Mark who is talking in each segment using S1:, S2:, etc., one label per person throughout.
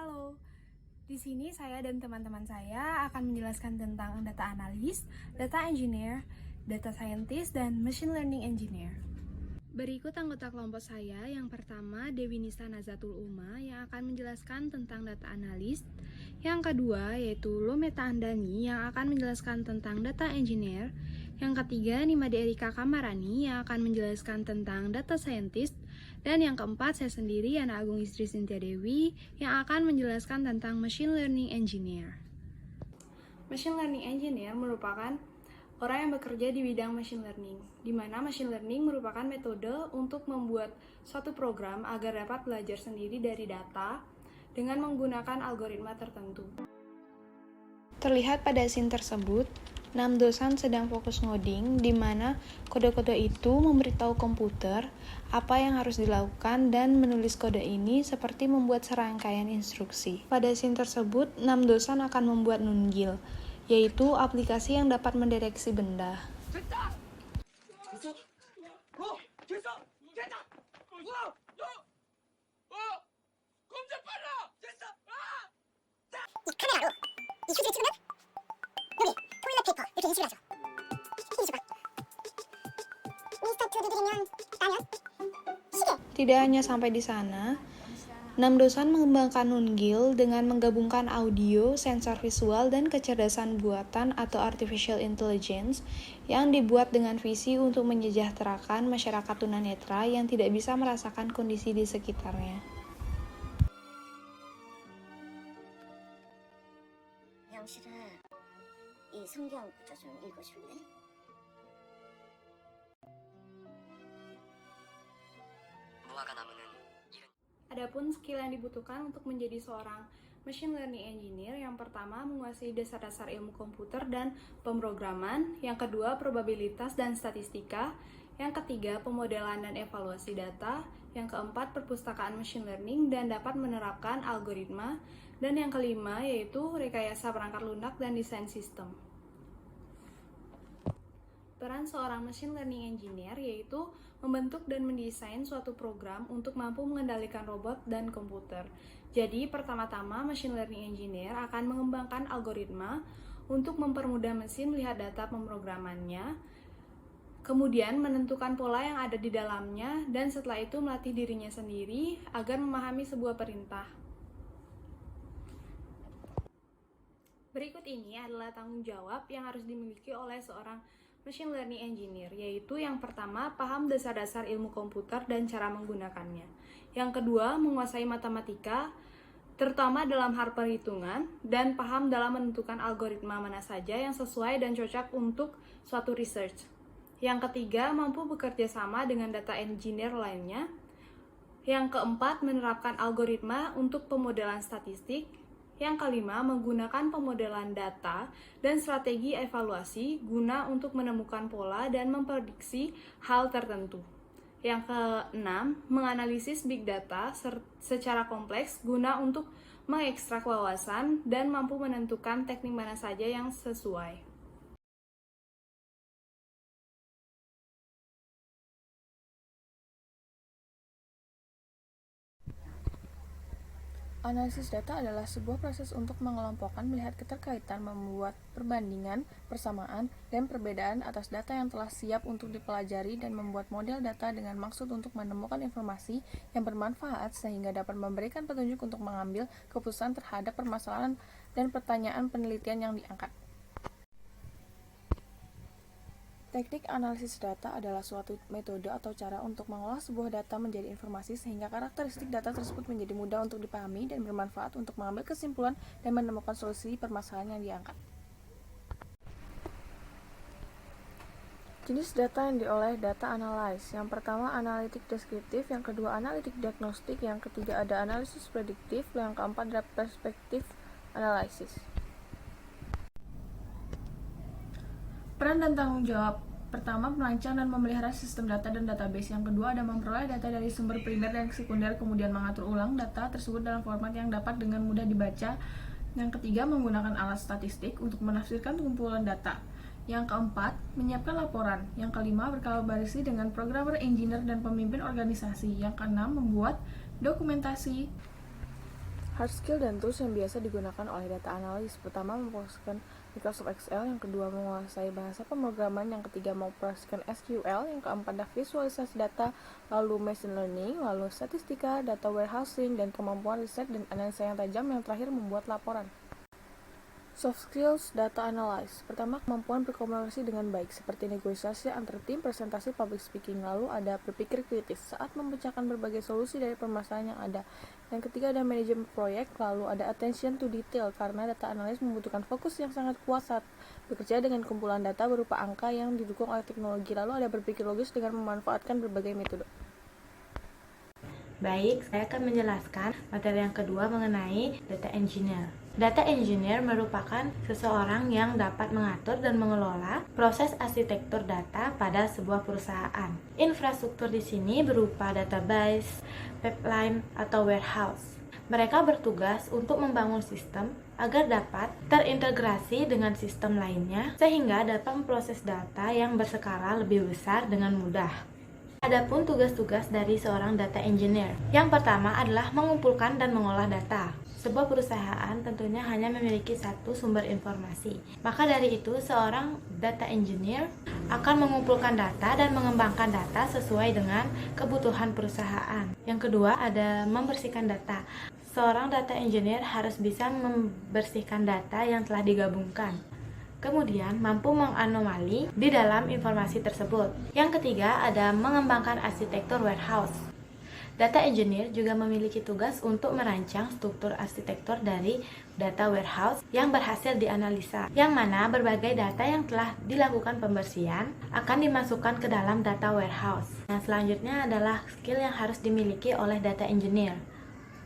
S1: Halo, di sini saya dan teman-teman saya akan menjelaskan tentang data analis, data engineer, data scientist, dan machine learning engineer. Berikut anggota kelompok saya. Yang pertama, Dewi Nisa Nazatul Uma yang akan menjelaskan tentang data analis. Yang kedua, yaitu Lometa Andani yang akan menjelaskan tentang data engineer. Yang ketiga, Nimade Erika Kamarani yang akan menjelaskan tentang data scientist. Dan yang keempat, saya sendiri, Yana Agung Istri Sintia Dewi, yang akan menjelaskan tentang machine learning engineer. Machine learning engineer merupakan orang yang bekerja di bidang machine learning, di mana machine learning merupakan metode untuk membuat suatu program agar dapat belajar sendiri dari data dengan menggunakan algoritma tertentu. Terlihat pada scene tersebut, 6 dosen sedang fokus ngoding, di mana kode-kode itu memberitahu komputer apa yang harus dilakukan dan menulis kode ini seperti membuat serangkaian instruksi. Pada scene tersebut, 6 dosen akan membuat Nungil, yaitu aplikasi yang dapat mendeteksi benda. Tidak hanya sampai di sana, 6 dosen mengembangkan Nungil dengan menggabungkan audio, sensor visual, dan kecerdasan buatan atau artificial intelligence yang dibuat dengan visi untuk menyejahterakan masyarakat tunanetra yang tidak bisa merasakan kondisi di sekitarnya.
S2: 양실은 이 성경 구절 좀 읽어줄래?
S1: Adapun skill yang dibutuhkan untuk menjadi seorang machine learning engineer, yang pertama menguasai dasar-dasar ilmu komputer dan pemrograman, yang kedua probabilitas dan statistika, yang ketiga pemodelan dan evaluasi data, yang keempat perpustakaan machine learning dan dapat menerapkan algoritma, dan yang kelima yaitu rekayasa perangkat lunak dan desain sistem. Peran seorang machine learning engineer yaitu membentuk dan mendesain suatu program untuk mampu mengendalikan robot dan komputer. Jadi, pertama-tama machine learning engineer akan mengembangkan algoritma untuk mempermudah mesin melihat data pemrogramannya, kemudian menentukan pola yang ada di dalamnya, dan setelah itu melatih dirinya sendiri agar memahami sebuah perintah. Berikut ini adalah tanggung jawab yang harus dimiliki oleh seorang machine learning engineer, yaitu yang pertama, paham dasar-dasar ilmu komputer dan cara menggunakannya. Yang kedua, menguasai matematika, terutama dalam hal perhitungan, dan paham dalam menentukan algoritma mana saja yang sesuai dan cocok untuk suatu research. Yang ketiga, mampu bekerja sama dengan data engineer lainnya. Yang keempat, menerapkan algoritma untuk pemodelan statistik. Yang kelima, menggunakan pemodelan data dan strategi evaluasi guna untuk menemukan pola dan memprediksi hal tertentu. Yang keenam, menganalisis big data secara kompleks guna untuk mengekstrak wawasan dan mampu menentukan teknik mana saja yang sesuai.
S3: Analisis data adalah sebuah proses untuk mengelompokkan, melihat keterkaitan, membuat perbandingan, persamaan, dan perbedaan atas data yang telah siap untuk dipelajari dan membuat model data dengan maksud untuk menemukan informasi yang bermanfaat sehingga dapat memberikan petunjuk untuk mengambil keputusan terhadap permasalahan dan pertanyaan penelitian yang diangkat. Teknik analisis data adalah suatu metode atau cara untuk mengolah sebuah data menjadi informasi sehingga karakteristik data tersebut menjadi mudah untuk dipahami dan bermanfaat untuk mengambil kesimpulan dan menemukan solusi permasalahan yang diangkat. Jenis data yang diolah data analysis. Yang pertama analitik deskriptif, yang kedua analitik diagnostik, yang ketiga ada analisis prediktif, yang keempat ada perspektif analisis. Peran dan tanggung jawab. Pertama, merancang dan memelihara sistem data dan database. Yang kedua, ada memperoleh data dari sumber primer dan sekunder, kemudian mengatur ulang data tersebut dalam format yang dapat dengan mudah dibaca. Yang ketiga, menggunakan alat statistik untuk menafsirkan kumpulan data. Yang keempat, menyiapkan laporan. Yang kelima, berkolaborasi dengan programmer, engineer, dan pemimpin organisasi. Yang keenam, membuat dokumentasi. Hard skill dan tools yang biasa digunakan oleh data analis. Pertama, memfokuskan Microsoft Excel. Yang kedua, menguasai bahasa pemrograman. Yang ketiga, mengoperasikan SQL. Yang keempat, ada visualisasi data, lalu machine learning, lalu statistika, data warehousing, dan kemampuan riset dan analisa yang tajam. Yang terakhir, membuat laporan. Soft skills data analysis. Pertama, kemampuan berkomunikasi dengan baik, seperti negosiasi antar tim, presentasi, public speaking. Lalu ada berpikir kritis saat memecahkan berbagai solusi dari permasalahan yang ada. Yang ketiga ada manajemen proyek, lalu ada attention to detail, karena data analis membutuhkan fokus yang sangat kuat saat bekerja dengan kumpulan data berupa angka yang didukung oleh teknologi. Lalu ada berpikir logis dengan memanfaatkan berbagai metode.
S4: Baik, saya akan menjelaskan materi yang kedua mengenai data engineer. Data engineer merupakan seseorang yang dapat mengatur dan mengelola proses arsitektur data pada sebuah perusahaan. Infrastruktur di sini berupa database, pipeline, atau warehouse. Mereka bertugas untuk membangun sistem agar dapat terintegrasi dengan sistem lainnya sehingga dapat memproses data yang berskala lebih besar dengan mudah. Adapun tugas-tugas dari seorang data engineer. Yang pertama adalah mengumpulkan dan mengolah data. Sebuah perusahaan tentunya hanya memiliki satu sumber informasi. Maka dari itu, seorang data engineer akan mengumpulkan data dan mengembangkan data sesuai dengan kebutuhan perusahaan. Yang kedua ada membersihkan data. Seorang data engineer harus bisa membersihkan data yang telah digabungkan. Kemudian mampu menganomali di dalam informasi tersebut. Yang ketiga ada mengembangkan arsitektur warehouse. Data engineer juga memiliki tugas untuk merancang struktur arsitektur dari data warehouse yang berhasil dianalisa, yang mana berbagai data yang telah dilakukan pembersihan akan dimasukkan ke dalam data warehouse. Yang selanjutnya adalah skill yang harus dimiliki oleh data engineer.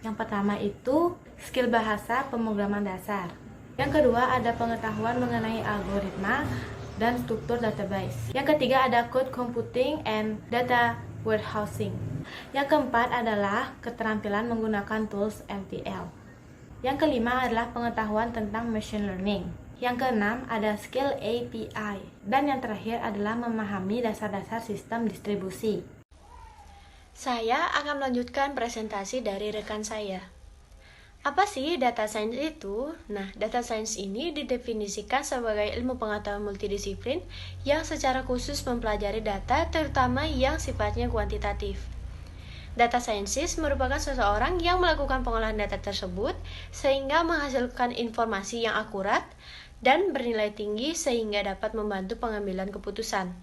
S4: Yang pertama itu skill bahasa pemrograman dasar. Yang kedua ada pengetahuan mengenai algoritma dan struktur database. Yang ketiga ada code computing and data warehousing. Yang keempat adalah keterampilan menggunakan tools MTL. Yang kelima adalah pengetahuan tentang machine learning. Yang keenam ada skill API. Dan yang terakhir adalah memahami dasar-dasar sistem distribusi.
S5: Saya akan melanjutkan presentasi dari rekan saya. Apa sih data science itu? Nah, data science ini didefinisikan sebagai ilmu pengetahuan multidisiplin yang secara khusus mempelajari data, terutama yang sifatnya kuantitatif. Data scientist merupakan seseorang yang melakukan pengolahan data tersebut sehingga menghasilkan informasi yang akurat dan bernilai tinggi sehingga dapat membantu pengambilan keputusan.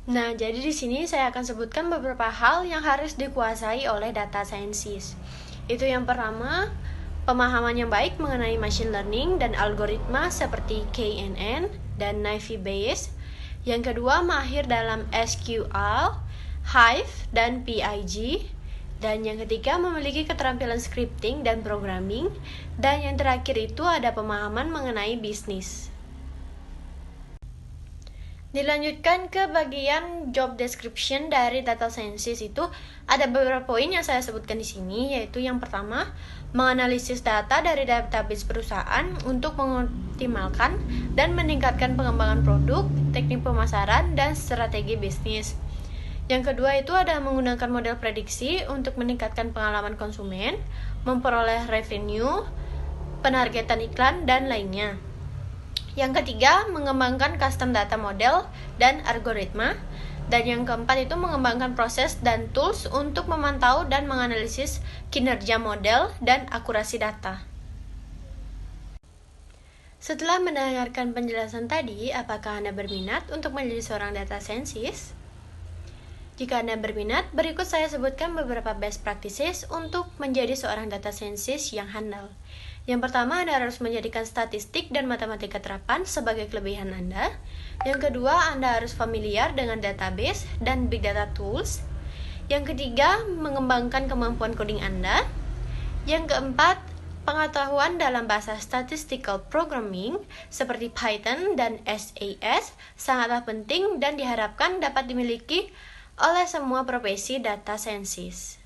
S5: Nah, jadi di sini saya akan sebutkan beberapa hal yang harus dikuasai oleh data scientist. Itu yang pertama, pemahaman yang baik mengenai machine learning dan algoritma seperti KNN dan Naive Bayes. Yang kedua, mahir dalam SQL, Hive, dan PIG. Dan yang ketiga, memiliki keterampilan scripting dan programming. Dan yang terakhir itu ada pemahaman mengenai bisnis. Dilanjutkan ke bagian job description dari data scientist itu ada beberapa poin yang saya sebutkan di sini, yaitu yang pertama, menganalisis data dari database perusahaan untuk mengoptimalkan dan meningkatkan pengembangan produk, teknik pemasaran, dan strategi bisnis. Yang kedua itu ada menggunakan model prediksi untuk meningkatkan pengalaman konsumen, memperoleh revenue, penargetan iklan, dan lainnya. Yang ketiga, mengembangkan custom data model dan algoritma. Dan yang keempat itu mengembangkan proses dan tools untuk memantau dan menganalisis kinerja model dan akurasi data. Setelah mendengarkan penjelasan tadi, apakah Anda berminat untuk menjadi seorang data scientist? Jika Anda berminat, berikut saya sebutkan beberapa best practices untuk menjadi seorang data scientist yang handal. Yang pertama, Anda harus menjadikan statistik dan matematika terapan sebagai kelebihan Anda. Yang kedua, Anda harus familiar dengan database dan big data tools. Yang ketiga, mengembangkan kemampuan coding Anda. Yang keempat, pengetahuan dalam bahasa statistical programming seperti Python dan SAS sangatlah penting dan diharapkan dapat dimiliki oleh semua profesi data scientist.